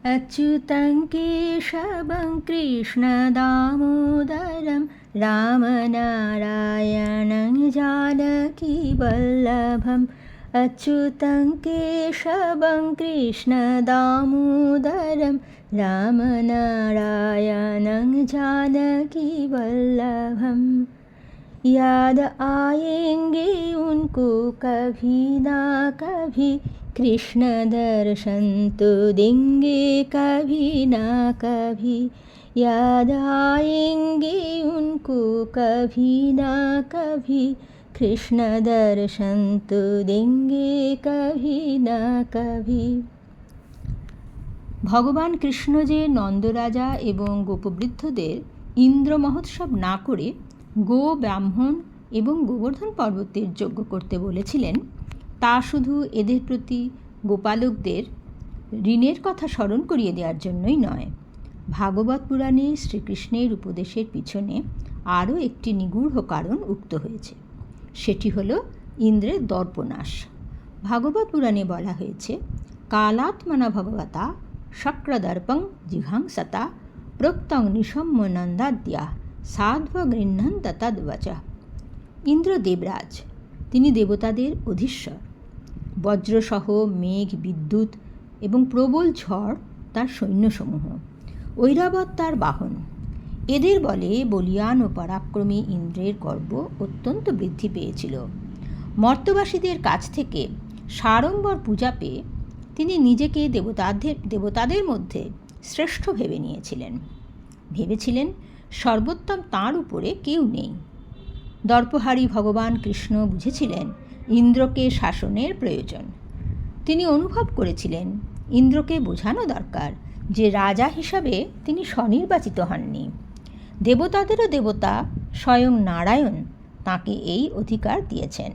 अच्युतं केशवं कृष्णदामोदरं रामनारायणं जानकीवल्लभम् अच्युतं केशवं कृष्णदामोदरं रामनारायणं जानकीवल्लभम् याद आएंगे उनको कभी ना कभी कृष्ण दर्शन तो देंगे कभी ना कभी याद आएंगे उनको कभी ना कभी कृष्ण दर्शन तो देंगे कभी ना कभी। ভগবান কৃষ্ণ যে নন্দরাজা এবং গোপবৃদ্ধদের ইন্দ্র মহোৎসব না করে গো ব্রাহ্মণ এবং গোবর্ধন পর্বতের যজ্ঞ করতে বলেছিলেন, তা শুধু এদের প্রতি গোপালকদের ঋণের কথা স্মরণ করিয়ে দেওয়ার জন্যই নয়। ভাগবত পুরাণে শ্রীকৃষ্ণের উপদেশের পিছনে আরও একটি নিগূঢ় কারণ উক্ত হয়েছে। সেটি হল ইন্দ্রের দর্পনাশ। ভাগবত পুরাণে বলা হয়েছে, কালাত্মনা ভগবতা শক্রদর্পং জিঘাংসতা প্রোক্তং নিশম্য নন্দাদ্যা সাধ্ব গৃহ্ণন্ত তদ্বচঃ। ইন্দ্র দেবরাজ, তিনি দেবতাদের অধীশ্বর। বজ্রসহ মেঘ, বিদ্যুৎ এবং প্রবল ঝড় তার সৈন্যসমূহ, ঐরাবত তার বাহন। এদের বলে বলিয়ান ও পরাক্রমী ইন্দ্রের গর্ব অত্যন্ত বৃদ্ধি পেয়েছিল। মর্ত্যবাসীদের কাছ থেকে সাড়ম্বর পূজা পেয়ে তিনি নিজেকে দেবতাদের মধ্যে শ্রেষ্ঠ ভেবে নিয়েছিলেন। ভেবেছিলেন সর্বোত্তম তাঁর উপরে কেউ নেই। দর্পহারী ভগবান কৃষ্ণ বুঝেছিলেন ইন্দ্রকে শাসনের প্রয়োজন। তিনি অনুভব করেছিলেন ইন্দ্রকে বোঝানো দরকার যে রাজা হিসাবে তিনি স্বনির্বাচিত হননি। দেবতাদেরও দেবতা স্বয়ং নারায়ণ তাঁকে এই অধিকার দিয়েছেন।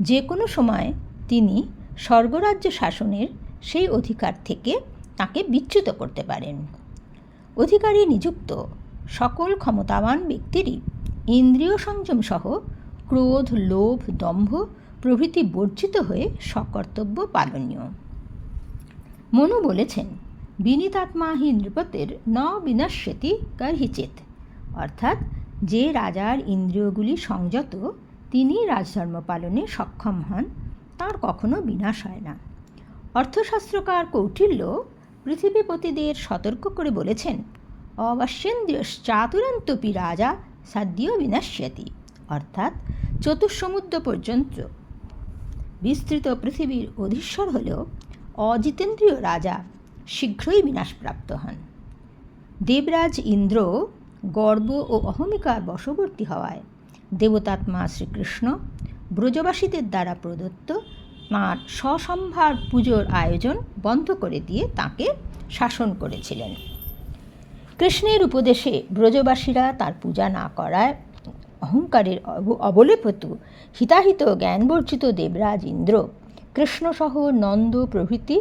যে কোনো সময় তিনি স্বর্গরাজ্য শাসনের সেই অধিকার থেকে তাঁকে বিচ্যুত করতে পারেন। অধিকারী নিযুক্ত সকল ক্ষমতাবান ব্যক্তিরই ইন্দ্রিয় সংযম সহ ক্রোধ, লোভ, দম্ভ প্রভৃতি বর্জিত হয়ে সকর্তব্য পালনীয়। মনু বলেছেন, বিনীতাত্মা হি নৃপতের ন বিনশ্যতি কর্হিচিৎ, অর্থাৎ যে রাজার ইন্দ্রিয়গুলি সংযত তিনি রাজধর্ম পালনে সক্ষম হন, তার কখনো বিনাশ হয় না। অর্থশাস্ত্রকার কৌটিল্য পৃথিবীপতিদের সতর্ক করে বলেছেন, অবশ্যেন্দ্রিয়শ্চাতুরন্তপি রাজা সাদ্য বিনশ্যতি, অর্থাৎ চতুর্সমুদ্র পর্যন্ত বিস্তৃত পৃথিবীর অধীশ্বর হলেও অজিতেন্দ্রীয় রাজা শীঘ্রই বিনাশপ্রাপ্ত হন। দেবরাজ ইন্দ্র গর্ব ও অহমিকার বশবর্তী হওয়ায় দেবতাত্মা শ্রীকৃষ্ণ ব্রজবাসীদের দ্বারা প্রদত্ত তাঁর সসম্ভার পুজোর আয়োজন বন্ধ করে দিয়ে তাঁকে শাসন করেছিলেন। কৃষ্ণের উপদেশে ব্রজবাসীরা তার পূজা না করায় অহংকারের অবলেপতু হিতাহিত জ্ঞানবর্জিত দেবরাজ ইন্দ্র কৃষ্ণসহ নন্দ প্রভৃতি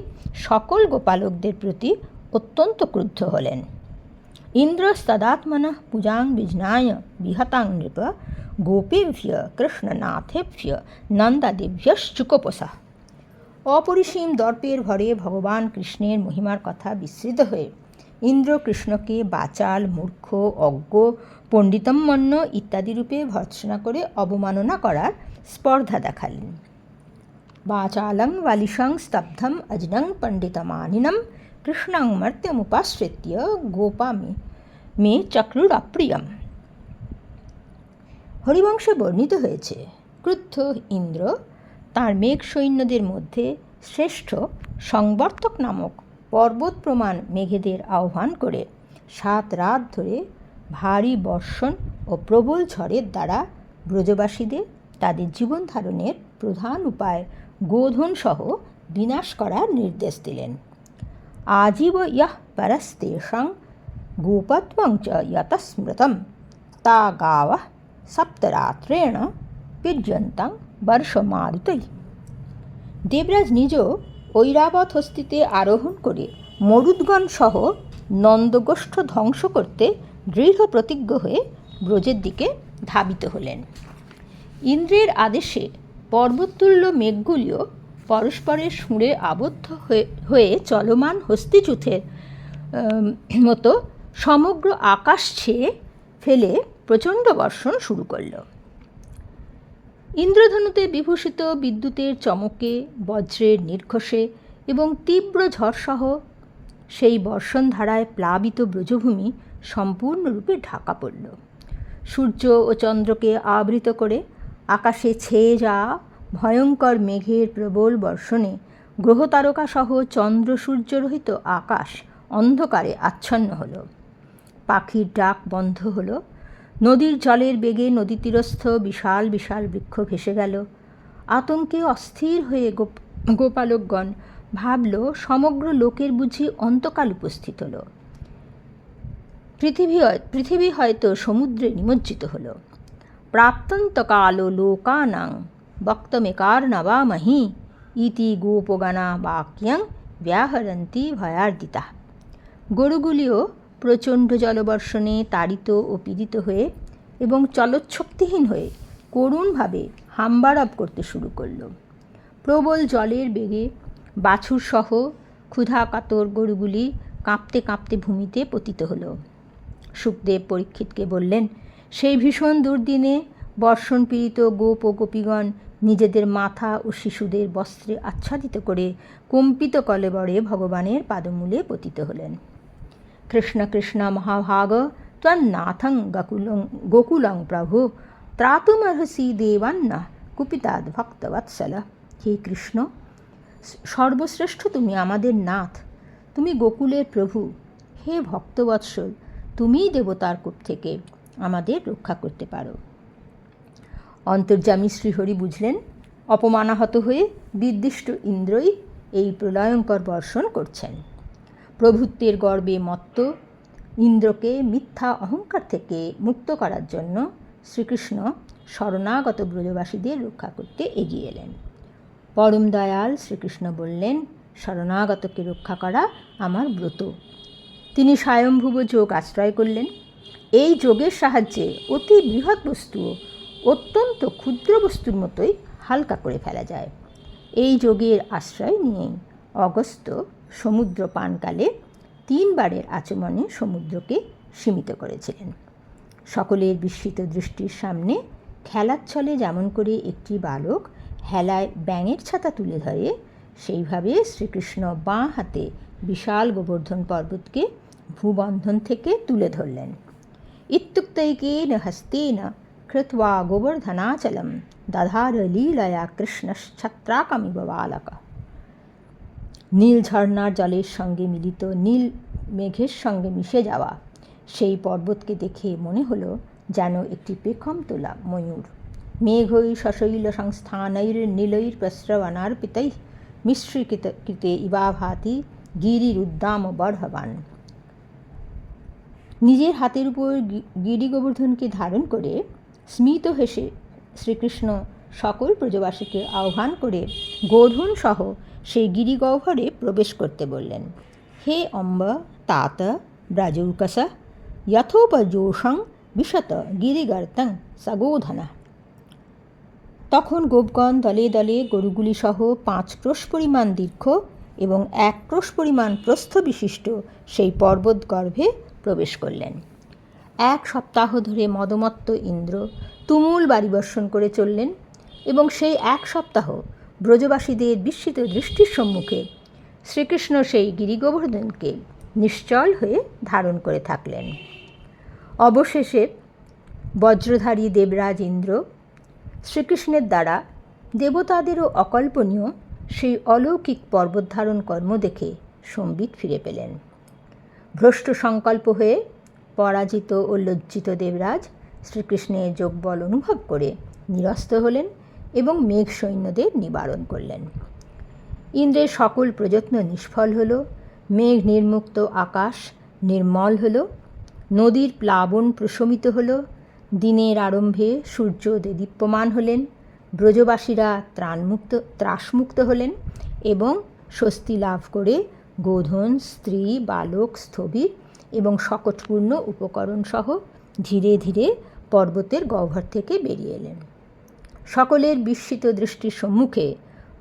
সকল গোপালকদের প্রতি অত্যন্ত ক্রুদ্ধ হলেন। ইন্দ্রস্তদাত্মনঃ পূজাং বিজনায় বিহতাং নৃপ গোপীভ্য কৃষ্ণনাথেভ্য নন্দাদেভ্যশ্চুকোপসঃ। অপরিসীম দর্পের ভরে ভগবান কৃষ্ণের মহিমার কথা বিস্মৃত হয়ে ইন্দ্র কৃষ্ণকে বাচাল, মূর্খ, অজ্ঞ, পণ্ডিতম্মন্য ইত্যাদি রূপে ভর্ৎসনা করে অবমাননা করার স্পর্ধা দেখালেন। বাচালং বালিশং স্তব্ধম অজনং পণ্ডিতমানিনম কৃষ্ণং মর্ত্যমুপাশ্রিত্য গোপা মে চক্রুরপ্রিয়ম। হরিবংশে বর্ণিত হয়েছে, ক্রুদ্ধ ইন্দ্র তাঁর মেঘ সৈন্যদের মধ্যে শ্রেষ্ঠ সংবর্তক নামক পর্বত প্রমাণ মেঘেদের আহ্বান করে 7 রাত ধরে ভারী বর্ষণ ও প্রবল ঝড়ের দ্বারা ব্রজবাসীদের তাদের জীবন ধারণের প্রধান উপায় গোধন সহ বিনাশ করার নির্দেশ দিলেন। আজীব ইয়ঃ পরস্তেষাং গোপত্বং চ যতস্মৃতম তা গাবঃ সপ্তরাত্রেণ পীড্যন্তাং বর্ষমারুতৈ। দেবরাজ নিজও ঐরাবত হস্তিতে আরোহণ করে মরুদ্গণ সহ নন্দগোষ্ঠ ধ্বংস করতে দৃঢ় প্রতিজ্ঞ হয়ে ব্রজের দিকে ধাবিত হলেন। ইন্দ্রের আদেশে পর্বততুল্য মেঘগুলিও পরস্পরের সুঁড়ে আবদ্ধ হয়ে চলমান হস্তিযুথের মতো সমগ্র আকাশ ছেয়ে ফেলে প্রচণ্ড বর্ষণ শুরু করল। ইন্দ্রধনুতে বিভূষিত বিদ্যুতের চমকে, বজ্রের নির্ঘোষে এবং তীব্র ঝড়সহ সেই বর্ষণধারায় প্লাবিত ব্রজভূমি সম্পূর্ণরূপে ঢাকা পড়ল। সূর্য ও চন্দ্রকে আবৃত করে আকাশে ছেয়ে যাওয়া ভয়ঙ্কর মেঘের প্রবল বর্ষণে গ্রহতারকাসহ চন্দ্র সূর্যরহিত আকাশ অন্ধকারে আচ্ছন্ন হল। পাখির ডাক বন্ধ হল। নদীর জলের বেগে নদী তীরস্থ বিশাল বিশাল বৃক্ষ ভেসে গেল। আতঙ্কে অস্থির হয়ে গোপালকগণ ভাবল, সমগ্র লোকের বুঝি অন্তকাল উপস্থিত হল। পৃথিবী হয়তো সমুদ্রে নিমজ্জিত হল। প্রাপ্তন্তকালো লোকানাং বক্তমেকার্ণবামহি ইতি গোপগণা বাক্যাং ব্যাহরন্তি ভয়ার্দিতা। গরুগুলিও প্রচণ্ড জলবর্ষণে তাড়িত ও পীড়িত হয়ে এবং চলচ্ছক্তিহীন হয়ে করুণভাবে হাম্বারাব করতে শুরু করল। প্রবল জলের বেগে বাছুরসহ ক্ষুধাকাতর গরুগুলি কাঁপতে কাঁপতে ভূমিতে পতিত হল। শুকদেব পরীক্ষিতকে বললেন, সেই ভীষণ দুর্দিনে বর্ষণ পীড়িত গোপ ও গোপীগণ নিজেদের মাথা ও শিশুদের বস্ত্রে আচ্ছাদিত করে কম্পিত কলেবরে ভগবানের পাদমূলে পতিত হলেন। কৃষ্ণ কৃষ্ণ মহাভাগ ত্বন্নাথং গোকুলং প্রভু ত্রাতুমর্হসি দেবান্না কুপিতাদ ভক্তবৎসল। হে কৃষ্ণ, সর্বশ্রেষ্ঠ তুমি আমাদের নাথ, তুমি গোকুলের প্রভু। হে ভক্তবৎসল, তুমিই দেবতার কূপ থেকে আমাদের রক্ষা করতে পারো। অন্তর্যামী শ্রীহরি বুঝলেন, অপমানাহত হয়ে বিদ্বিষ্ট ইন্দ্রই এই প্রলয়ঙ্কর বর্ষণ করছেন। প্রভুত্বের গর্বে মত্ত ইন্দ্রকে মিথ্যা অহংকার থেকে মুক্ত করার জন্য শ্রীকৃষ্ণ শরণাগত ব্রজবাসীদের রক্ষা করতে এগিয়ে এলেন। পরম দয়াল শ্রীকৃষ্ণ বললেন, শরণাগতকে রক্ষা করা আমার ব্রত। তিনি স্বয়ম্ভুব যোগ আশ্রয় করলেন। এই যোগের সাহায্যে অতি বৃহৎ বস্তুও অত্যন্ত ক্ষুদ্র বস্তুর মতোই হালকা করে ফেলা যায়। এই যোগের আশ্রয় নিয়েই অগস্ত্য সমুদ্র পানকালে 3 বারের আচমনে সমুদ্রকে সীমিত করেছিলেন। সকলের বিস্মিত দৃষ্টির সামনে খেলার ছলে যেমন করে একটি বালক হেলায় ব্যাঙের ছাতা তুলে ধরে, সেইভাবে শ্রীকৃষ্ণ বাঁ হাতে বিশাল গোবর্ধন পর্বতকে ভূবন্ধন থেকে তুলে ধরলেন। ইত্যুক্তৈকেন হস্তেন কৃত্বা গোবর্ধনাচলম দধার লীলয়া কৃষ্ণশ্ছত্রাকমিব বালক। নীল ঝর্ণার জলের সঙ্গে মিলিত নীল মেঘের সঙ্গে মিশে যাওয়া সেই পর্বতকে দেখে মনে হলো যেন একটি পেখম তোলা ময়ূর। মেঘৈ সশৈল সংস্থানৈর নীলৈর প্রস্রবণার্পিতৈঃ মিশ্রীকৃতে ইবাভাতি গিরিরুদ্দাম বর্ধবান। নিজের হাতের উপর গিরি গোবর্ধনকে ধারণ করে স্মিত হেসে শ্রীকৃষ্ণ সকল ব্রজবাসীকে আহ্বান করে গোধূন সহ সেই গিরিগহ্বরে প্রবেশ করতে বললেন। হে অম্ব তাত ব্রাজৌকস যথোপযোষং বিশত গিরিগর্তং সগোধনা। তখন গোপগণ দলে দলে গরুগুলি সহ 5 ক্রোশ পরিমাণ দীর্ঘ এবং 1 ক্রোশ পরিমাণ প্রস্থ বিশিষ্ট সেই পর্বত গর্ভে প্রবেশ করলেন। 1 সপ্তাহ ধরে মদমত্ত ইন্দ্র তুমুল বারিবর্ষণ করে চললেন এবং সেই 1 সপ্তাহ ব্রজবাসীদের বিস্মিত দৃষ্টির সম্মুখে শ্রীকৃষ্ণ সেই গিরিগোবর্ধনকে নিশ্চল হয়ে ধারণ করে থাকলেন। অবশেষে বজ্রধারী দেবরাজ ইন্দ্র শ্রীকৃষ্ণের দ্বারা দেবতাদেরও অকল্পনীয় সেই অলৌকিক পর্বতধারণ কর্ম দেখে সম্বিত ফিরে পেলেন। ভ্রষ্ট সংকল্প হয়ে পরাজিত ও লজ্জিত দেবরাজ শ্রীকৃষ্ণের যোগবল অনুভব করে নিরস্ত হলেন এবং মেঘ সৈন্যদের নিবারণ করলেন। ইন্দ্রের সকল প্রযত্ন নিষ্ফল হল। মেঘ নির্মুক্ত আকাশ নির্মল হল, নদীর প্লাবন প্রশমিত হল, দিনের আরম্ভে সূর্য দীপ্যমান হলেন, ব্রজবাসীরা ত্রাসমুক্ত হলেন এবং স্বস্তি লাভ করে গোধন, স্ত্রী, বালক, স্থবির এবং সকটপূর্ণ উপকরণ সহ ধীরে ধীরে পর্বতের গহ্বর থেকে বেরিয়ে এলেন। সকলের বিস্মিত দৃষ্টির সম্মুখে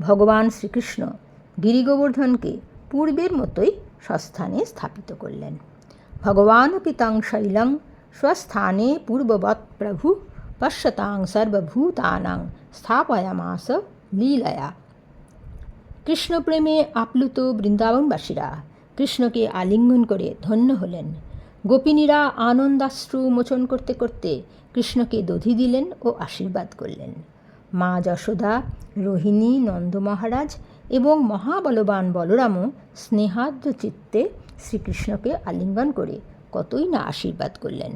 ভগবান শ্রীকৃষ্ণ গিরিগোবর্ধনকে পূর্বের মতোই স্বস্থানে স্থাপিত করলেন। ভগবানপি তং শৈলং স্বস্থানে পূর্ববৎ প্রভু পশ্যতাং সর্বভূতানাং স্থাপয়ামাস লীলয়া। কৃষ্ণপ্রেমে আপ্লুত বৃন্দাবনবাসীরা কৃষ্ণকে আলিঙ্গন করে ধন্য হলেন। গোপিনীরা আনন্দাশ্রু মোচন করতে করতে কৃষ্ণকে দধি দিলেন ও আশীর্বাদ করলেন। মা যশোদা, রোহিণী, নন্দ মহারাজ এবং মহাবলবান বলরামও স্নেহার্দ্র চিত্তে শ্রীকৃষ্ণকে আলিঙ্গন করে কতই না আশীর্বাদ করলেন।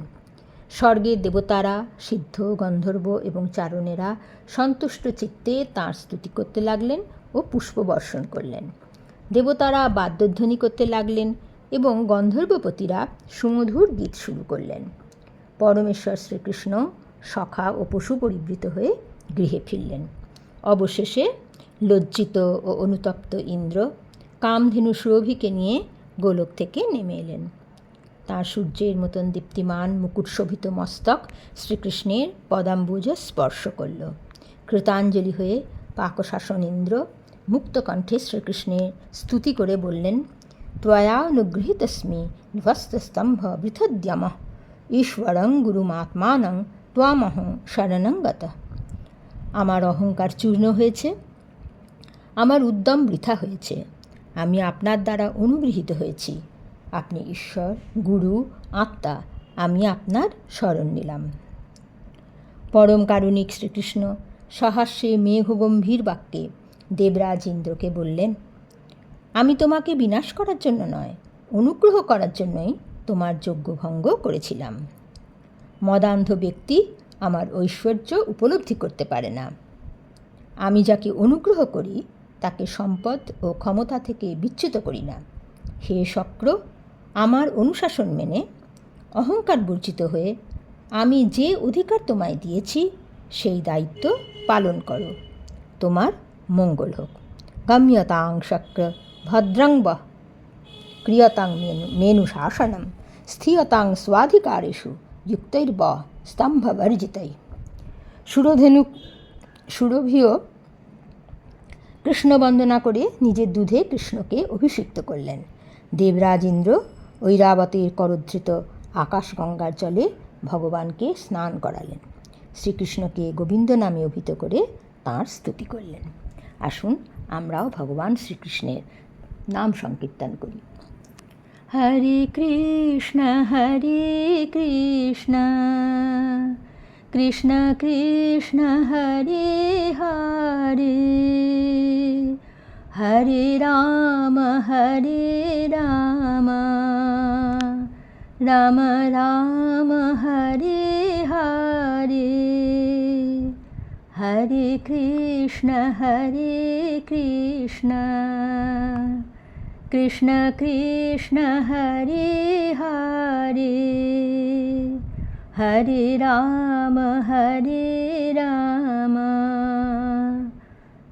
স্বর্গের দেবতারা, সিদ্ধ, গন্ধর্ব এবং চারণেরা সন্তুষ্ট চিত্তে তাঁর স্তুতি করতে লাগলেন ও পুষ্পবর্ষণ করলেন। দেবতারা বাদ্যধ্বনি করতে লাগলেন এবং গন্ধর্বপতিরা সুমধুর গীত শুরু করলেন। পরমেশ্বর শ্রীকৃষ্ণ সখা ও পশু পরিবৃত হয়ে গৃহে ফিরলেন। অবশেষে লজ্জিত ও অনুতপ্ত ইন্দ্র কামধেনু সুরভিকে নিয়ে গোলক থেকে নেমে এলেন। তাঁর সূর্যের মতন দীপ্তিমান মুকুটশোভিত মস্তক শ্রীকৃষ্ণের পদাম্বুজ স্পর্শ করল। কৃতাঞ্জলি হয়ে পাকশাসন ইন্দ্র মুক্তকণ্ঠে শ্রীকৃষ্ণের স্তুতি করে বললেন, ত্বয়ানুগৃহীতস্মি ধ্বস্তস্তম্ভ বৃথোদ্যমঃ ঈশ্বরং গুরুমাত্মানং ত্বামহং শরণং গতঃ। আমার অহংকার চূর্ণ হয়েছে, আমার উদ্যম বৃথা হয়েছে, আমি আপনার দ্বারা অনুগৃহীত হয়েছি। আপনি ঈশ্বর, গুরু, আত্মা, আমি আপনার শরণ নিলাম। পরম কারুণিক শ্রীকৃষ্ণ সহাস্যে মেঘগম্ভীর বাক্যে দেবরাজ ইন্দ্রকে বললেন, আমি তোমাকে বিনাশ করার জন্য নয়, অনুগ্রহ করার জন্যই তোমার যজ্ঞভঙ্গ করেছিলাম। মদান্ধ ব্যক্তি আমার ঐশ্বর্য উপলব্ধি করতে পারে না। আমি যাকে অনুগ্রহ করি তাকে সম্পদ ও ক্ষমতা থেকে বিচ্যুত করি না। হে শক্র, আমার অনুশাসন মেনে অহংকার বর্জিত হয়ে আমি যে অধিকার তোমায় দিয়েছি সেই দায়িত্ব পালন করো। তোমার মঙ্গল হোক। গম্যতাং শক্র ভদ্রং বঃ ক্রিয়তাং মেনু শাসনম স্থিয়তাং স্বাধিকারেষু যুক্তৈর্ব স্তম্ভবর্জিতৈ। সুরভিও কৃষ্ণ বন্দনা করে নিজের দুধে কৃষ্ণকে অভিষিক্ত করলেন। দেবরাজ ইন্দ্র ঐরাবতীর করোদ্ধৃত আকাশগঙ্গার জলে ভগবানকে স্নান করালেন। শ্রীকৃষ্ণকে গোবিন্দ নামে অভিহিত করে তাঁর স্তুতি করলেন। আসুন আমরাও ভগবান শ্রীকৃষ্ণের নাম সংকীর্তন করি। হরে কৃষ্ণ কৃষ্ণ কৃষ্ণ হরে হরে, হরে রাম রাম রাম হরে হরে, হরে কৃষ্ণ কৃষ্ণ কৃষ্ণ হরে হরে, হরে রাম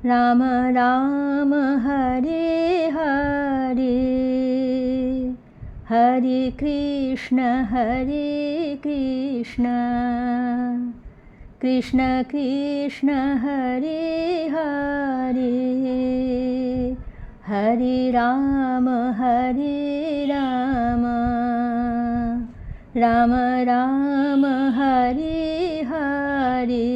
রাম রাম হরে হরে, হরে কৃষ্ণ কৃষ্ণ কৃষ্ণ হরে হরে, হরে রাম রাম রাম হরে হরে।